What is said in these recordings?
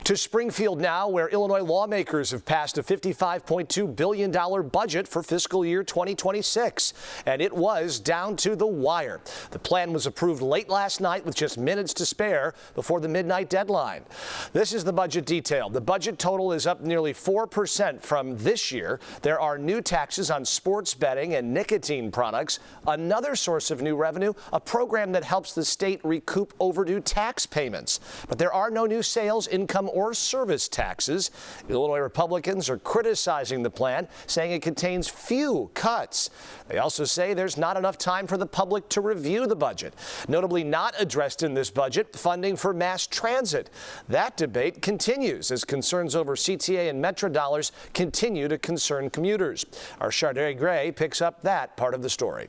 To Springfield now, where Illinois lawmakers have passed a $55.2 billion budget for fiscal year 2026, and it was down to the wire. The plan was approved late last night with just minutes to spare before the midnight deadline. This is the budget detail. The budget total is up nearly 4% from this year. There are new taxes on sports betting and nicotine products. Another source of new revenue, a program that helps the state recoup overdue tax payments. But there are no new sales, income or service taxes. Illinois Republicans are criticizing the plan, saying it contains few cuts. They also say there's not enough time for the public to review the budget. Notably not addressed in this budget, funding for mass transit. That debate continues as concerns over CTA and Metro dollars continue to concern commuters. Our Shardaa Gray picks up that part of the story.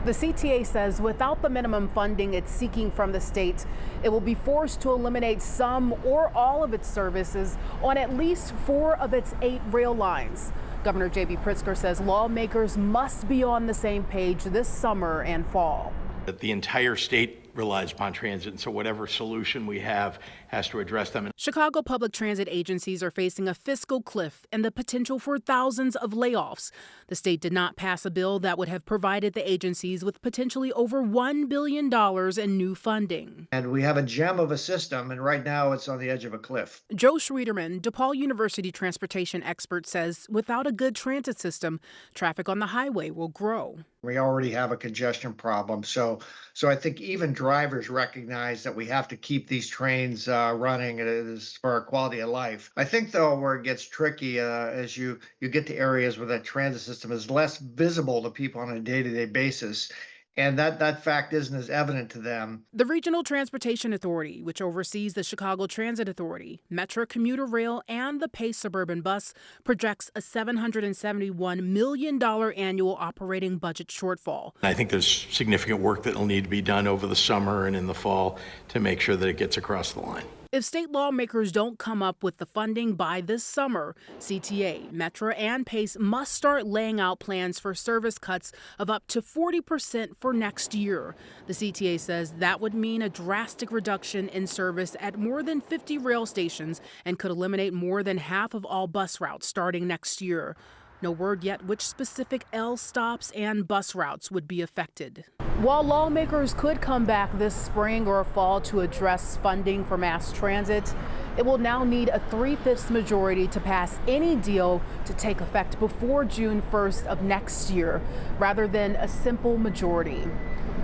The CTA says without the minimum funding it's seeking from the state, it will be forced to eliminate some or all of its services on at least 4 of its 8 rail lines. Governor J.B. Pritzker says lawmakers must be on the same page this summer and fall. The entire state relies upon transit, and so whatever solution we have has to address them. Chicago public transit agencies are facing a fiscal cliff and the potential for thousands of layoffs. The state did not pass a bill that would have provided the agencies with potentially over $1 billion in new funding. And we have a gem of a system, and right now it's on the edge of a cliff. Joe Schreederman, DePaul University transportation expert, says without a good transit system, traffic on the highway will grow. We already have a congestion problem, so I think even drivers recognize that we have to keep these trains running. It is for our quality of life. I think, though, where it gets tricky as you get to areas where that transit system is less visible to people on a day-to-day basis. And that fact isn't as evident to them. The Regional Transportation Authority, which oversees the Chicago Transit Authority, Metro Commuter Rail, and the Pace Suburban Bus, projects a $771 million annual operating budget shortfall. I think there's significant work that will need to be done over the summer and in the fall to make sure that it gets across the line. If state lawmakers don't come up with the funding by this summer, CTA, Metro, and Pace must start laying out plans for service cuts of up to 40% for next year. The CTA says that would mean a drastic reduction in service at more than 50 rail stations and could eliminate more than half of all bus routes starting next year. No word yet which specific L stops and bus routes would be affected. While lawmakers could come back this spring or fall to address funding for mass transit, it will now need a 3/5 majority to pass any deal to take effect before June 1st of next year, rather than a simple majority.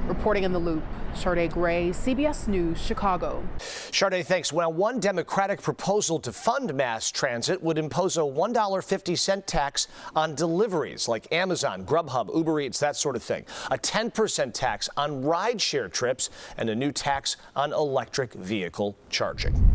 Reporting in the Loop, Shardaa Gray, CBS News, Chicago. Shardaa, thanks. Well, one Democratic proposal to fund mass transit would impose a $1.50 tax on deliveries like Amazon, Grubhub, Uber Eats, that sort of thing. A 10% tax on rideshare trips and a new tax on electric vehicle charging.